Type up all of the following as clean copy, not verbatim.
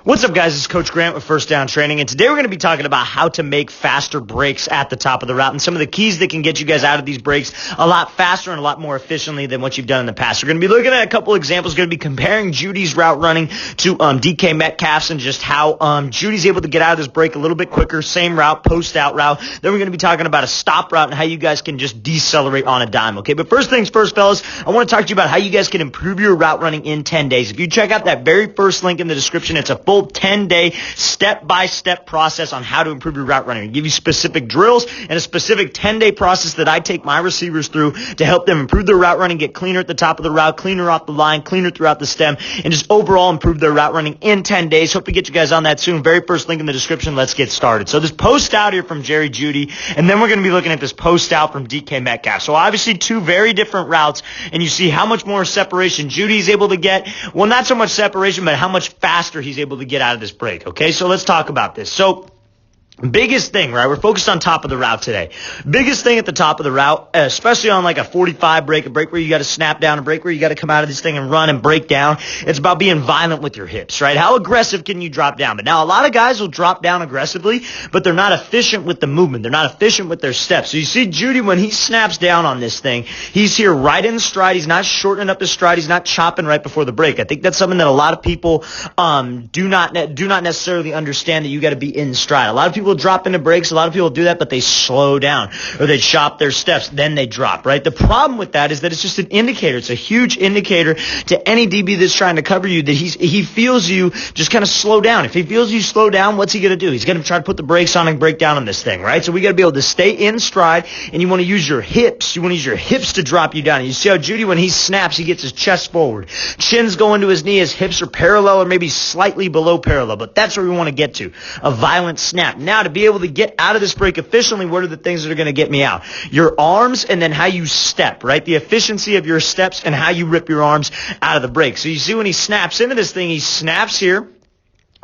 What's up, guys? It's Coach Grant with First Down Training, and today we're going to be talking about how to make faster breaks at the top of the route and some of the keys that can get you guys out of these breaks a lot faster and a lot more efficiently than what you've done in the past. We're going to be looking at a couple examples. We're going to be comparing Jeudy's route running to DK Metcalf's and just how Jeudy's able to get out of this break a little bit quicker, same route, post-out route. Then we're going to be talking about a stop route and how you guys can just decelerate on a dime, okay? But first things first, fellas, I want to talk to you about how you guys can improve your route running in 10 days. If you check out that very first link in the description, it's a full 10-day step-by-step process on how to improve your route running. I give you specific drills and a specific 10-day process that I take my receivers through to help them improve their route running, get cleaner at the top of the route, cleaner off the line, cleaner throughout the stem, and just overall improve their route running in 10 days. Hope to get you guys on that soon. Very first link in the description. Let's get started. So this post out here from Jerry Jeudy, and then we're going to be looking at this post out from DK Metcalf. So obviously two very different routes, and you see how much more separation Jeudy's able to get. Well, not so much separation, but how much faster he's able to get out of this break. Okay, so let's talk about this. So biggest thing, right? We're focused on top of the route today. Biggest thing at the top of the route, especially on like a 45 break, a break where you got to snap down, a break where you got to come out of this thing and run and break down. It's about being violent with your hips, right? How aggressive can you drop down? But now a lot of guys will drop down aggressively, but they're not efficient with the movement. They're not efficient with their steps. So you see Jeudy, when he snaps down on this thing, he's here right in stride. He's not shortening up his stride. He's not chopping right before the break. I think that's something that a lot of people do not necessarily understand, that you got to be in stride. A lot of people drop into breaks. A lot of people do that, but they slow down or they chop their steps. Then they drop, right? The problem with that is that it's just an indicator. It's a huge indicator to any DB that's trying to cover you that he feels you just kind of slow down. If he feels you slow down, what's he going to do? He's going to try to put the brakes on and break down on this thing, right? So we got to be able to stay in stride, and you want to use your hips. You want to use your hips to drop you down. And you see how Jeudy, when he snaps, he gets his chest forward. Chin's going to his knee. His hips are parallel or maybe slightly below parallel, but that's where we want to get to, a violent snap. Now, to be able to get out of this break efficiently, what are the things that are going to get me out? Your arms, and then how you step, right? The efficiency of your steps and how you rip your arms out of the break. So you see when he snaps into this thing, he snaps here.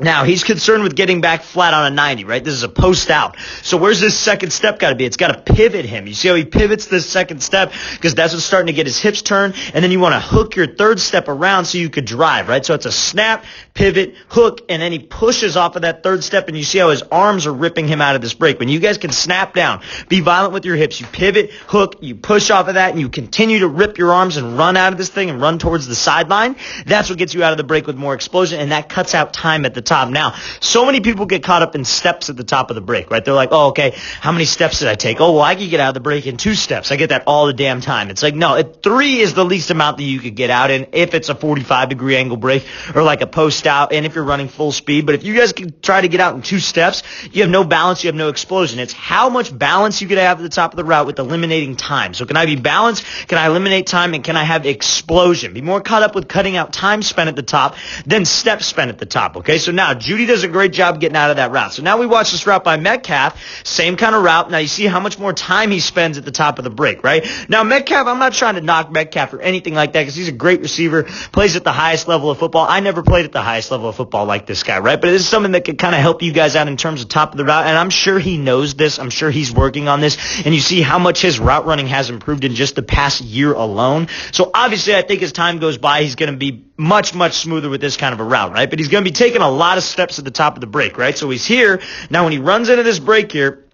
Now, he's concerned with getting back flat on a 90, right? This is a post out. So where's this second step got to be? It's got to pivot him. You see how he pivots this second step? Because that's what's starting to get his hips turned. And then you want to hook your third step around so you could drive, right? So it's a snap, pivot, hook, and then he pushes off of that third step, and you see how his arms are ripping him out of this break. When you guys can snap down, be violent with your hips, you pivot, hook, you push off of that, and you continue to rip your arms and run out of this thing and run towards the sideline, that's what gets you out of the break with more explosion, and that cuts out time at the top. Now, so many people get caught up in steps at the top of the break, right? They're like, oh, okay, how many steps did I take? Oh, well, I could get out of the break in 2 steps. I get that all the damn time. It's like, no, 3 is the least amount that you could get out in if it's a 45-degree angle break or like a post out, and if you're running full speed. But if you guys can try to get out in 2 steps, you have no balance, you have no explosion. It's how much balance you could have at the top of the route with eliminating time. So can I be balanced? Can I eliminate time? And can I have explosion? Be more caught up with cutting out time spent at the top than steps spent at the top, okay? So now, Jeudy does a great job getting out of that route. So now we watch this route by Metcalf, same kind of route. Now you see how much more time he spends at the top of the break, right? Now Metcalf, I'm not trying to knock Metcalf or anything like that, because he's a great receiver, plays at the highest level of football. I never played at the highest level of football like this guy, right? But it is something that could kind of help you guys out in terms of top of the route, and I'm sure he knows this. I'm sure he's working on this, and you see how much his route running has improved in just the past year alone. So obviously I think as time goes by, he's going to be much, much smoother with this kind of a route, right? But he's going to be taking a lot of steps at the top of the break, right? So he's here. Now when he runs into this break here,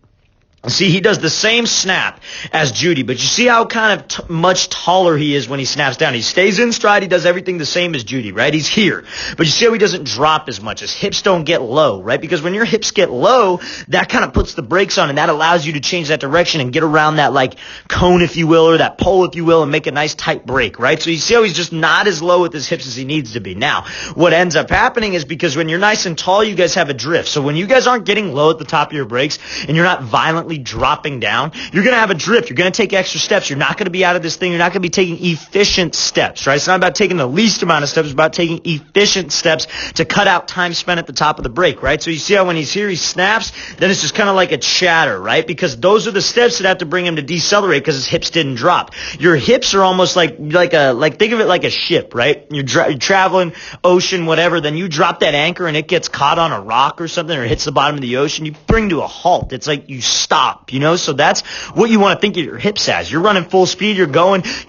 see, he does the same snap as Jeudy, but you see how kind of much taller he is when he snaps down. He stays in stride. He does everything the same as Jeudy, right? He's here. But you see how he doesn't drop as much. His hips don't get low, right? Because when your hips get low, that kind of puts the brakes on, and that allows you to change that direction and get around that like cone, if you will, or that pole, if you will, and make a nice tight break, right? So you see how he's just not as low with his hips as he needs to be. Now, what ends up happening is because when you're nice and tall, you guys have a drift. So when you guys aren't getting low at the top of your breaks and you're not violently dropping down, you're going to have a drift. You're going to take extra steps. You're not going to be out of this thing. You're not going to be taking efficient steps, right? It's not about taking the least amount of steps. It's about taking efficient steps to cut out time spent at the top of the break, right? So you see how when he's here, he snaps, then it's just kind of like a chatter, right? Because those are the steps that have to bring him to decelerate because his hips didn't drop. Your hips are almost like think of it like a ship, right? You're traveling, ocean, whatever, then you drop that anchor and it gets caught on a rock or something or hits the bottom of the ocean. You bring to a halt. It's like you stop. drop, so that's what you want to think of your hips as. You're running full speed, you're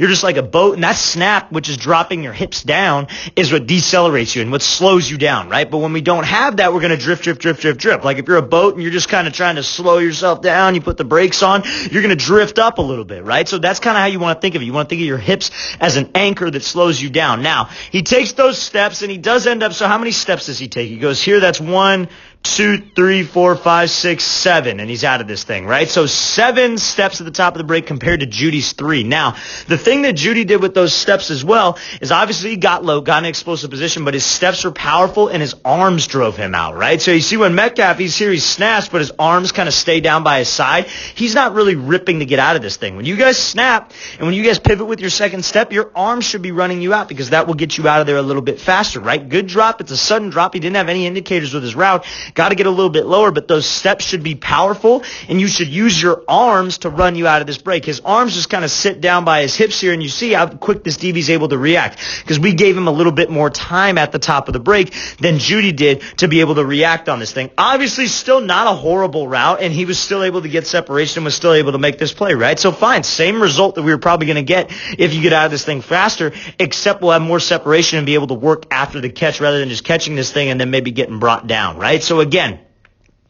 just like a boat, and that snap, which is dropping your hips down, is what decelerates you and what slows you down, right? But when we don't have that, we're going to drift. Like if you're a boat and you're just kind of trying to slow yourself down, you put the brakes on, you're going to drift up a little bit, right? So that's kind of how you want to think of it. You want to think of your hips as an anchor that slows you down. Now, he takes those steps and he does end up, so how many steps does he take? He goes here, that's 1, 2, 3, 4, 5, 6, 7, and he's out of this thing, right? So 7 steps at the top of the brake compared to Judy's 3. Now, the thing that Judy did with those steps as well is obviously he got low, got in an explosive position, but his steps were powerful and his arms drove him out, right? So you see when Metcalf, he's here, he snaps, but his arms kind of stay down by his side. He's not really ripping to get out of this thing. When you guys snap and when you guys pivot with your second step, your arms should be running you out because that will get you out of there a little bit faster, right? Good drop. It's a sudden drop. He didn't have any indicators with his route. Got to get a little bit lower, but those steps should be powerful, and you should use your arms to run you out of this break. His arms just kind of sit down by his hips here, and you see how quick this DB's able to react because we gave him a little bit more time at the top of the break than Judy did to be able to react on this thing. Obviously, still not a horrible route, and he was still able to get separation and was still able to make this play, right? So fine, same result that we were probably going to get if you get out of this thing faster, except we'll have more separation and be able to work after the catch rather than just catching this thing and then maybe getting brought down, right? So again,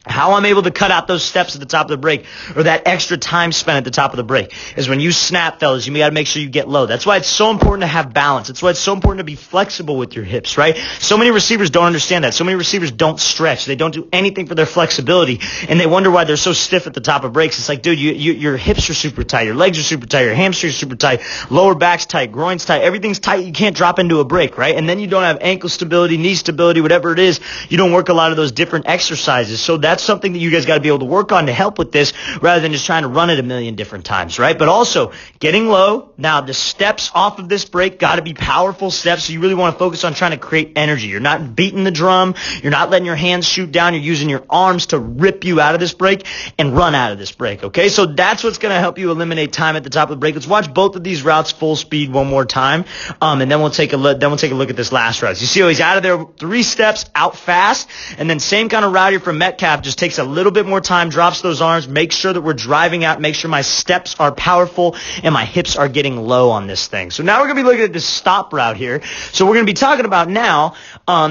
how I'm able to cut out those steps at the top of the break or that extra time spent at the top of the break is when you snap, fellas, you got to make sure you get low. That's why it's so important to have balance. That's why it's so important to be flexible with your hips, right? So many receivers don't understand that. So many receivers don't stretch. They don't do anything for their flexibility, and they wonder why they're so stiff at the top of breaks. It's like, dude, your hips are super tight. Your legs are super tight. Your hamstrings are super tight. Lower back's tight. Groin's tight. Everything's tight. You can't drop into a break, right? And then you don't have ankle stability, knee stability, whatever it is. You don't work a lot of those different exercises. So that's something that you guys got to be able to work on to help with this rather than just trying to run it a million different times, right? But also getting low. Now the steps off of this break got to be powerful steps. So you really want to focus on trying to create energy. You're not beating the drum. You're not letting your hands shoot down. You're using your arms to rip you out of this break and run out of this break, okay? So that's what's going to help you eliminate time at the top of the break. Let's watch both of these routes full speed one more time, and then we'll take a look at this last route. You see how he's out of there 3 steps out fast, and then same kind of route here from Metcalf, just takes a little bit more time, drops those arms, make sure that we're driving out, make sure my steps are powerful and my hips are getting low on this thing. So now we're going to be looking at this stop route here. So we're going to be talking about now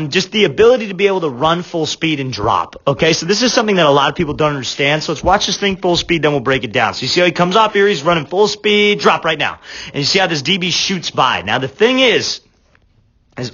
just the ability to be able to run full speed and drop. Okay, so this is something that a lot of people don't understand. So let's watch this thing full speed, then we'll break it down. So you see how he comes off here, he's running full speed, drop right now. And you see how this DB shoots by. Now the thing is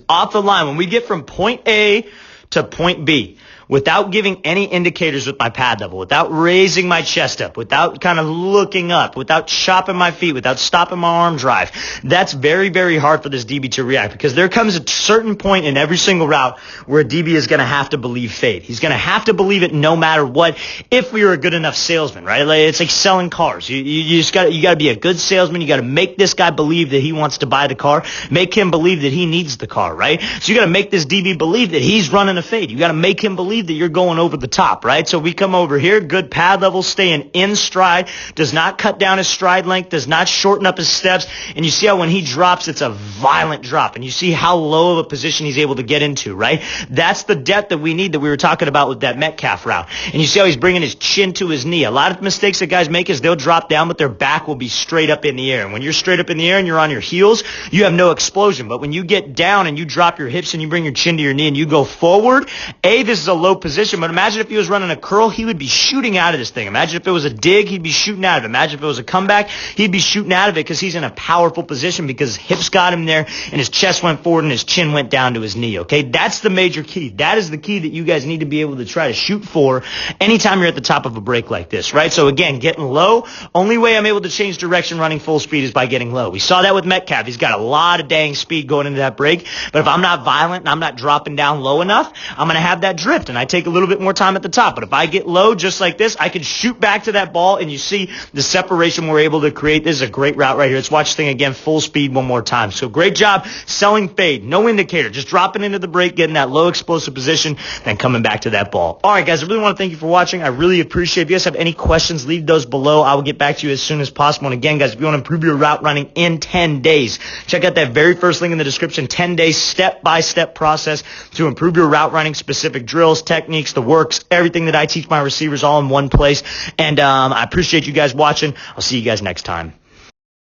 off the line, when we get from point A to point B, without giving any indicators with my pad level, without raising my chest up, without kind of looking up, without chopping my feet, without stopping my arm drive. That's very, very hard for this DB to react because there comes a certain point in every single route where a DB is going to have to believe fate. He's going to have to believe it no matter what if we are a good enough salesman, right? Like, it's like selling cars. You just got to be a good salesman. You got to make this guy believe that he wants to buy the car. Make him believe that he needs the car, right? So you got to make this DB believe that he's running a fade. You got to make him believe that you're going over the top, right? So we come over here, good pad level, staying in stride, does not cut down his stride length, does not shorten up his steps, and you see how when he drops, it's a violent drop, and you see how low of a position he's able to get into, right? That's the depth that we need that we were talking about with that Metcalf route. And you see how he's bringing his chin to his knee. A lot of mistakes that guys make is they'll drop down, but their back will be straight up in the air. And when you're straight up in the air and you're on your heels, you have no explosion. But when you get down and you drop your hips and you bring your chin to your knee and you go forward, this is a low position, but imagine if he was running a curl, he would be shooting out of this thing. Imagine if it was a dig, he'd be shooting out of it. Imagine if it was a comeback, he'd be shooting out of it because he's in a powerful position because his hips got him there and his chest went forward and his chin went down to his knee, okay? That's the major key. That is the key that you guys need to be able to try to shoot for anytime you're at the top of a break like this, right? So again, getting low, only way I'm able to change direction running full speed is by getting low. We saw that with Metcalf. He's got a lot of dang speed going into that break, but if I'm not violent and I'm not dropping down low enough, I'm going to have that drift and I take a little bit more time at the top. But if I get low just like this, I can shoot back to that ball and you see the separation we're able to create. This is a great route right here. Let's watch this thing again, full speed one more time. So great job selling fade, no indicator, just dropping into the break, getting that low explosive position, then coming back to that ball. All right, guys, I really want to thank you for watching. I really appreciate it. If you guys have any questions, leave those below. I will get back to you as soon as possible. And again, guys, if you want to improve your route running in 10 days, check out that very first link in the description, 10-day step-by-step process to improve your route route running specific drills, techniques, the works, everything that I teach my receivers all in one place. And I appreciate you guys watching. I'll see you guys next time.